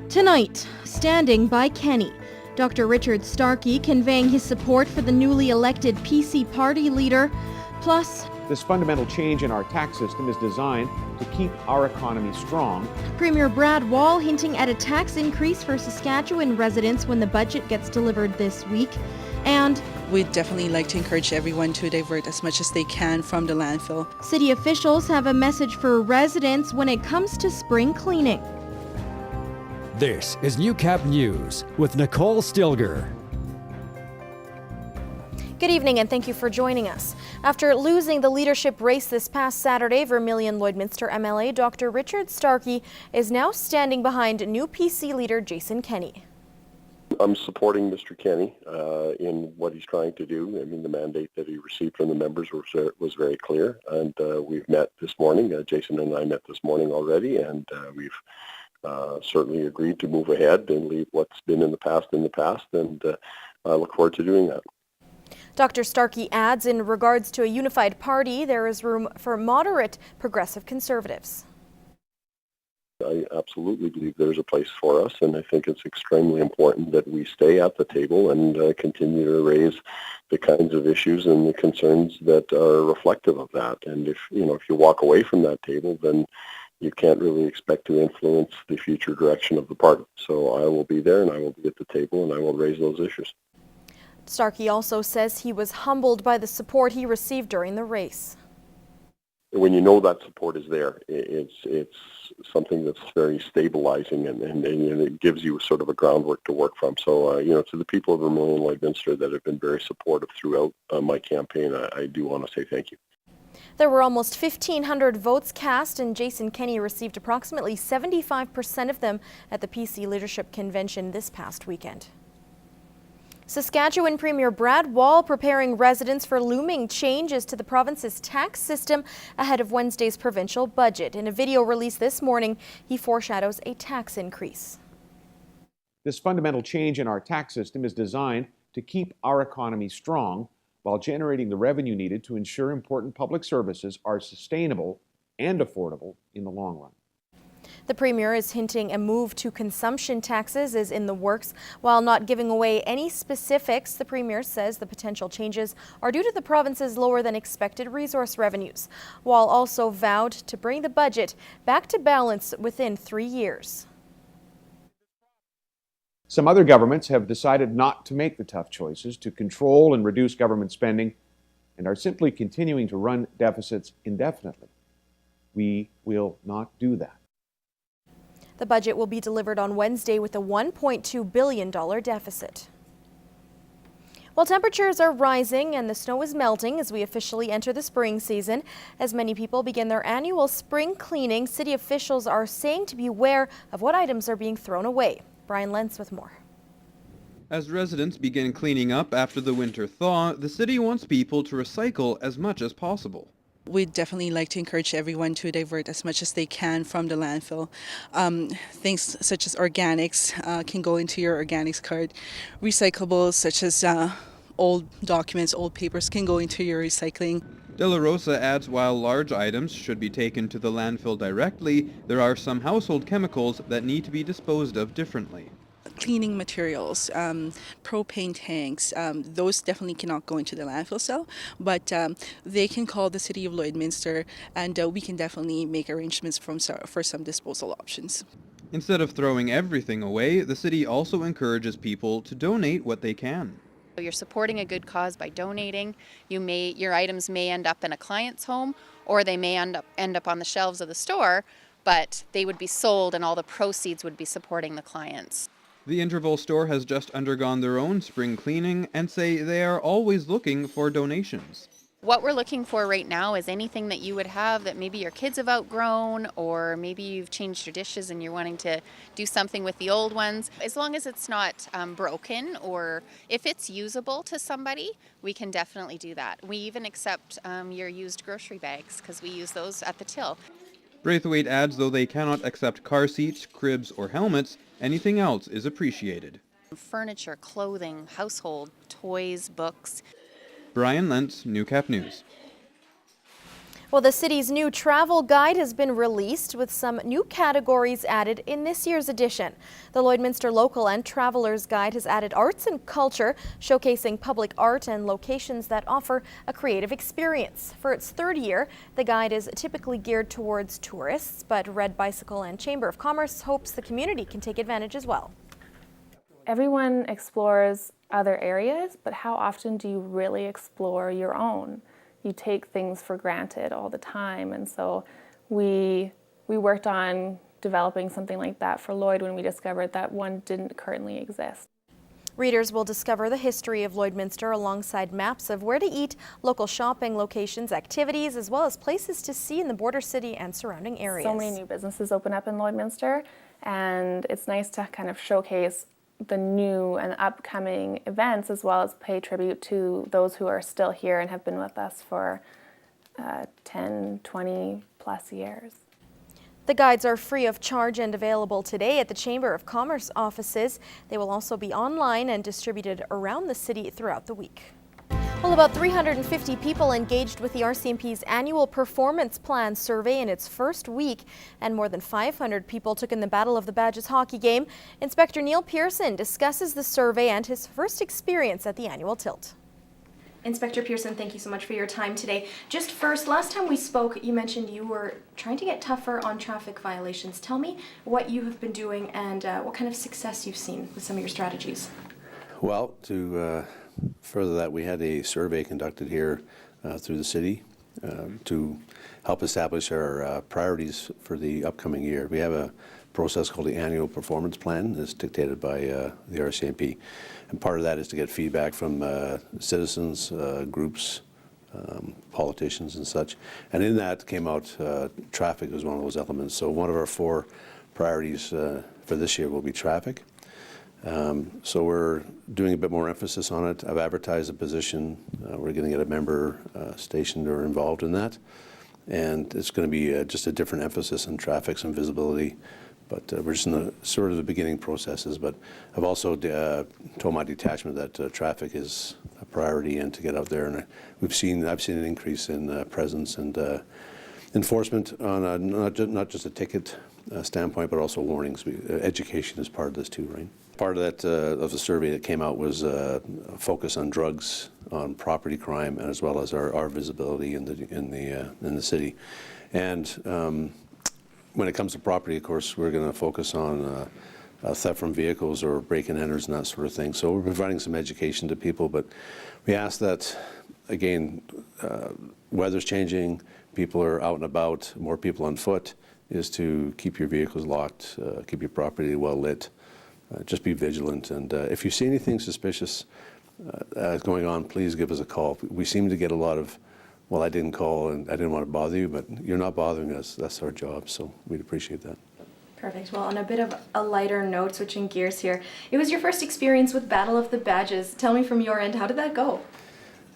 Tonight, standing by Kenney, Dr. Richard Starke conveying his support for the newly elected PC party leader, plus this fundamental change in our tax system is designed to keep our economy strong. Premier Brad Wall hinting at a tax increase for Saskatchewan residents when the budget gets delivered this week, and we'd definitely like to encourage everyone to divert as much as they can from the landfill. City officials have a message for residents when it comes to spring cleaning. This is Newcap News with Nicole Stilger. Good evening and thank you for joining us. After losing the leadership race this past Saturday, Vermilion-Lloydminster MLA Dr. Richard Starke is now standing behind new PC leader Jason Kenney. I'm supporting Mr. Kenney in what he's trying to do. I mean, the mandate that he received from the members was very clear, and we've met this morning. Jason and I met this morning already, and we've certainly agreed to move ahead and leave what's been in the past, and I look forward to doing that. Dr. Starke adds, in regards to a unified party, there is room for moderate progressive conservatives. I absolutely believe there's a place for us, and I think it's extremely important that we stay at the table and continue to raise the kinds of issues and the concerns that are reflective of that. And if you walk away from that table, then you can't really expect to influence the future direction of the party. So I will be there, and I will be at the table, and I will raise those issues. Starke also says he was humbled by the support he received during the race. When you know that support is there, it's something that's very stabilizing, and it gives you sort of a groundwork to work from. So, to the people of Vermilion-Lloydminster that have been very supportive throughout my campaign, I do want to say thank you. There were almost 1,500 votes cast, and Jason Kenney received approximately 75% of them at the PC Leadership Convention this past weekend. Saskatchewan Premier Brad Wall preparing residents for looming changes to the province's tax system ahead of Wednesday's provincial budget. In a video released this morning, he foreshadows a tax increase. This fundamental change in our tax system is designed to keep our economy strong while generating the revenue needed to ensure important public services are sustainable and affordable in the long run. The Premier is hinting a move to consumption taxes is in the works. While not giving away any specifics, the Premier says the potential changes are due to the province's lower than expected resource revenues, while also vowed to bring the budget back to balance within 3 years. Some other governments have decided not to make the tough choices to control and reduce government spending and are simply continuing to run deficits indefinitely. We will not do that. The budget will be delivered on Wednesday with a $1.2 billion deficit. While temperatures are rising and the snow is melting as we officially enter the spring season, as many people begin their annual spring cleaning, city officials are saying to beware of what items are being thrown away. Brian Lentz with more. As residents begin cleaning up after the winter thaw, the city wants people to recycle as much as possible. We'd definitely like to encourage everyone to divert as much as they can from the landfill. Things such as organics can go into your organics card. Recyclables such as old documents, old papers can go into your recycling. De La Rosa adds while large items should be taken to the landfill directly, there are some household chemicals that need to be disposed of differently. Cleaning materials, propane tanks, those definitely cannot go into the landfill cell, but they can call the City of Lloydminster, and we can definitely make arrangements for some disposal options. Instead of throwing everything away, the city also encourages people to donate what they can. You're supporting a good cause by donating. Your items may end up in a client's home, or they may end up on the shelves of the store, but they would be sold and all the proceeds would be supporting the clients. The Interval store has just undergone their own spring cleaning and say they are always looking for donations. What we're looking for right now is anything that you would have that maybe your kids have outgrown, or maybe you've changed your dishes and you're wanting to do something with the old ones. As long as it's not broken, or if it's usable to somebody, we can definitely do that. We even accept your used grocery bags because we use those at the till. Braithwaite adds though they cannot accept car seats, cribs, or helmets, anything else is appreciated. Furniture, clothing, household, toys, books. Brian Lentz, Newcap News. Well, the city's new travel guide has been released with some new categories added in this year's edition. The Lloydminster Local and Travelers Guide has added arts and culture, showcasing public art and locations that offer a creative experience. For its third year, the guide is typically geared towards tourists, but Red Bicycle and Chamber of Commerce hopes the community can take advantage as well. Everyone explores other areas, but how often do you really explore your own? You take things for granted all the time, and so we worked on developing something like that for Lloyd when we discovered that one didn't currently exist. Readers will discover the history of Lloydminster alongside maps of where to eat, local shopping locations, activities, as well as places to see in the border city and surrounding areas. So many new businesses open up in Lloydminster, and it's nice to kind of showcase the new and upcoming events, as well as pay tribute to those who are still here and have been with us for 10, 20 plus years. The guides are free of charge and available today at the Chamber of Commerce offices. They will also be online and distributed around the city throughout the week. Well, about 350 people engaged with the RCMP's annual performance plan survey in its first week, and more than 500 people took in the Battle of the Badges hockey game. Inspector Neil Pearson discusses the survey and his first experience at the annual tilt. Inspector Pearson, thank you so much for your time today. Just first, last time we spoke, you mentioned you were trying to get tougher on traffic violations. Tell me what you have been doing and what kind of success you've seen with some of your strategies. Well, to further that, we had a survey conducted here through the city to help establish our priorities for the upcoming year. We have a process called the annual performance plan that's dictated by the RCMP, and part of that is to get feedback from citizens, groups, politicians and such, and in that came out traffic as one of those elements. So one of our 4 priorities for this year will be traffic. So we're doing a bit more emphasis on it. I've advertised a position. We're going to get a member stationed or involved in that. And it's going to be just a different emphasis on traffic and visibility. But we're just in the sort of the beginning processes. But I've also told my detachment that traffic is a priority and to get out there. And I've seen an increase in presence and enforcement on not just a ticket standpoint, but also warnings. Education is part of this too, right? Part of that of the survey that came out was a focus on drugs, on property crime, and as well as our visibility in the city. And when it comes to property, of course, we're going to focus on theft from vehicles or break-and-enters and that sort of thing. So we're providing some education to people, but we ask that, again, weather's changing, people are out and about, more people on foot, is to keep your vehicles locked, keep your property well lit. Just be vigilant, and if you see anything suspicious going on, please give us a call. We seem to get a lot of, well, I didn't call and I didn't want to bother you, but you're not bothering us. That's our job, so we'd appreciate that. Perfect. Well, on a bit of a lighter note, switching gears here, it was your first experience with Battle of the Badges. Tell me from your end, how did that go?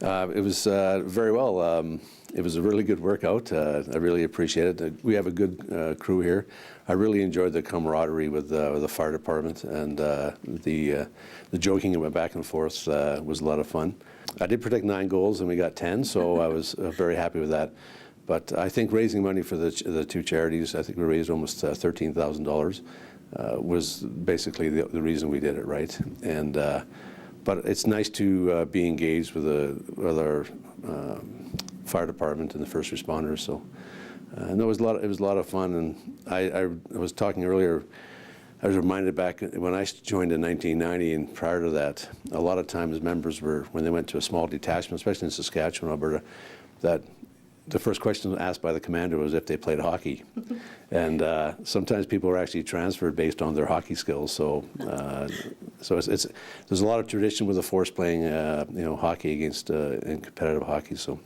It was very well. It was a really good workout. I really appreciate it. We have a good crew here. I really enjoyed the camaraderie with the fire department, and the joking that went back and forth was a lot of fun. I did predict 9 goals and we got 10, so I was very happy with that. But I think raising money for the 2 charities, I think we raised almost $13,000, was basically the reason we did it, right? And but it's nice to be engaged with our fire department and the first responders. So no, it was a lot of fun. And I was talking earlier, I was reminded back when I joined in 1990, and prior to that, a lot of times members were, when they went to a small detachment, especially in Saskatchewan, Alberta, that the first question asked by the commander was if they played hockey. And sometimes people were actually transferred based on their hockey skills. So there's a lot of tradition with the force playing hockey against in competitive hockey. So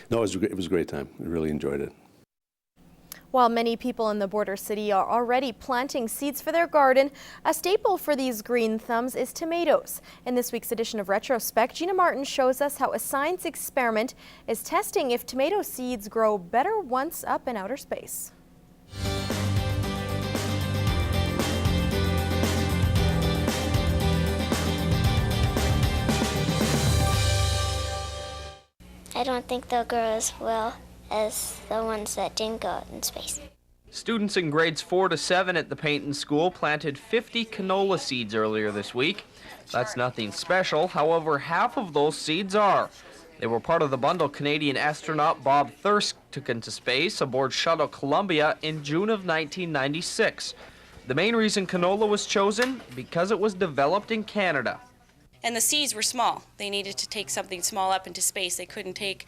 no, it was a great time. I really enjoyed it. While many people in the border city are already planting seeds for their garden, a staple for these green thumbs is tomatoes. In this week's edition of Retrospect, Gina Martin shows us how a science experiment is testing if tomato seeds grow better once up in outer space. I don't think they'll grow as well as the ones that didn't go in space. Students in grades 4 to 7 at the Painton School planted 50 canola seeds earlier this week. That's nothing special, however, half of those seeds are. They were part of the bundle Canadian astronaut Bob Thirsk took into space aboard Shuttle Columbia in June of 1996. The main reason canola was chosen, because it was developed in Canada. And the seeds were small. They needed to take something small up into space. They couldn't take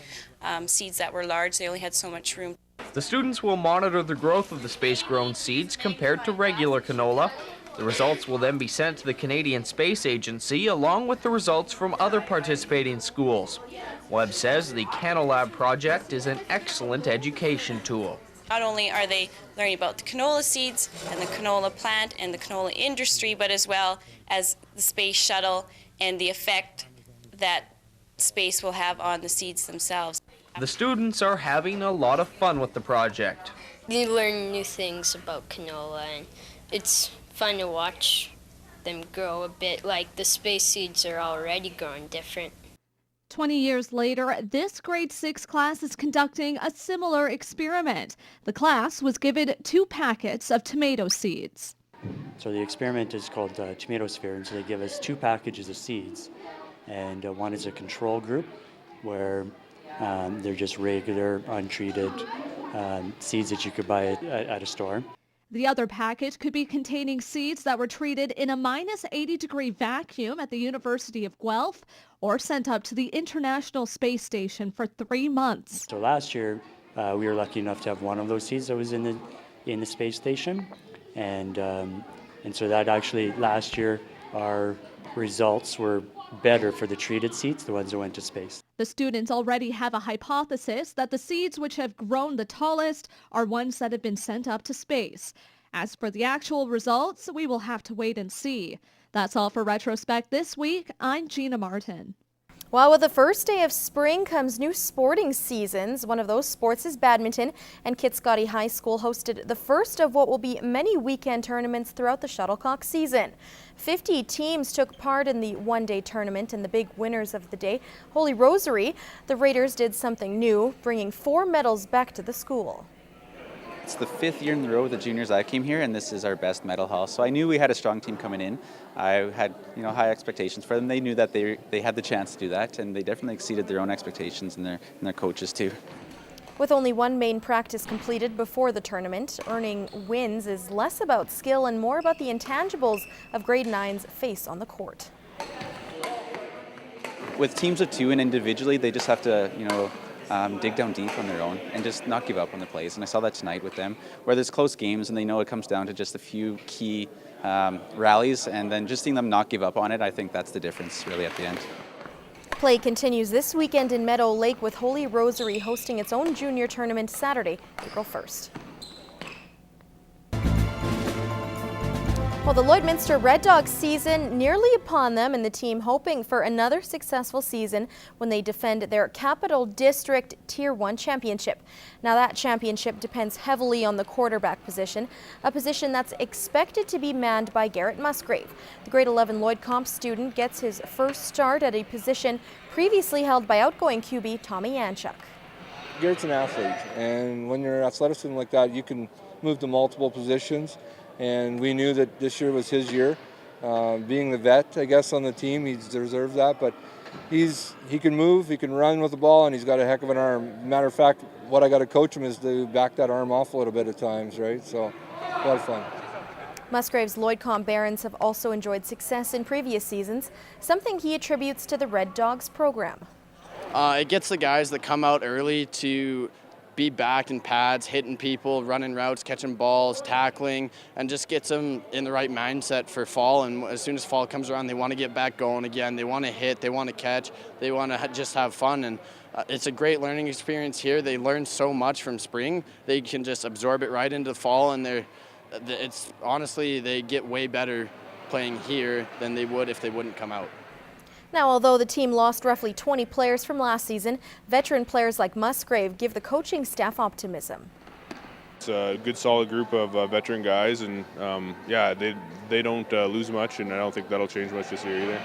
seeds that were large. They only had so much room. The students will monitor the growth of the space-grown seeds compared to regular canola. The results will then be sent to the Canadian Space Agency along with the results from other participating schools. Webb says the CanoLab project is an excellent education tool. Not only are they learning about the canola seeds and the canola plant and the canola industry, but as well as the space shuttle and the effect that space will have on the seeds themselves. The students are having a lot of fun with the project. You learn new things about canola, and it's fun to watch them grow a bit. Like the space seeds are already growing different. 20 years later, this grade 6 class is conducting a similar experiment. The class was given 2 packets of tomato seeds. So the experiment is called Tomato Sphere, and so they give us 2 packages of seeds. And one is a control group where they're just regular, untreated seeds that you could buy at a store. The other package could be containing seeds that were treated in a minus 80-degree vacuum at the University of Guelph or sent up to the International Space Station for 3 months. So last year, we were lucky enough to have one of those seeds that was in the space station. And so that actually, last year, our results were better for the treated seeds, the ones that went to space. The students already have a hypothesis that the seeds which have grown the tallest are ones that have been sent up to space. As for the actual results, we will have to wait and see. That's all for Retrospect this week. I'm Gina Martin. Well, with the first day of spring comes new sporting seasons. One of those sports is badminton, and Kitscoty High School hosted the first of what will be many weekend tournaments throughout the shuttlecock season. 50 teams took part in the one-day tournament, and the big winners of the day, Holy Rosary. The Raiders did something new, bringing 4 medals back to the school. It's the 5th year in a row with the juniors I came here, and this is our best medal haul. So I knew we had a strong team coming in. I had, high expectations for them. They knew that they had the chance to do that, and they definitely exceeded their own expectations and their coaches too. With only one main practice completed before the tournament, earning wins is less about skill and more about the intangibles of grade 9's face on the court. With teams of 2 and individually, they just have to, dig down deep on their own and just not give up on the plays. And I saw that tonight with them, where there's close games and they know it comes down to just a few key rallies, and then just seeing them not give up on it, I think that's the difference really at the end. Play continues this weekend in Meadow Lake, with Holy Rosary hosting its own junior tournament Saturday, April 1st. Well, the Lloydminster Red Dogs season nearly upon them, and the team hoping for another successful season when they defend their Capital District Tier 1 championship. Now, that championship depends heavily on the quarterback position, a position that's expected to be manned by Garrett Musgrave. The grade 11 Lloyd Comp student gets his first start at a position previously held by outgoing QB Tommy Yanchuk. Garrett's an athlete, and when you're athleticism like that, you can move to multiple positions. And we knew that this year was his year. Being the vet, I guess, on the team, he deserves that. But he can move, he can run with the ball, and he's got a heck of an arm. Matter of fact, what I got to coach him is to back that arm off a little bit at times, right? So, a lot of fun. Musgrave's Lloyd Comp Barons have also enjoyed success in previous seasons, something he attributes to the Red Dogs program. It gets the guys that come out early to be back in pads, hitting people, running routes, catching balls, tackling, and just gets them in the right mindset for fall. And as soon as fall comes around, they want to get back going again. They want to hit, they want to catch, they want to just have fun. And it's a great learning experience here. They learn so much from spring. They can just absorb it right into fall, and it's honestly, they get way better playing here than they would if they wouldn't come out. Now, although the team lost roughly 20 players from last season, veteran players like Musgrave give the coaching staff optimism. It's a good, solid group of veteran guys, and they don't lose much, and I don't think that'll change much this year either.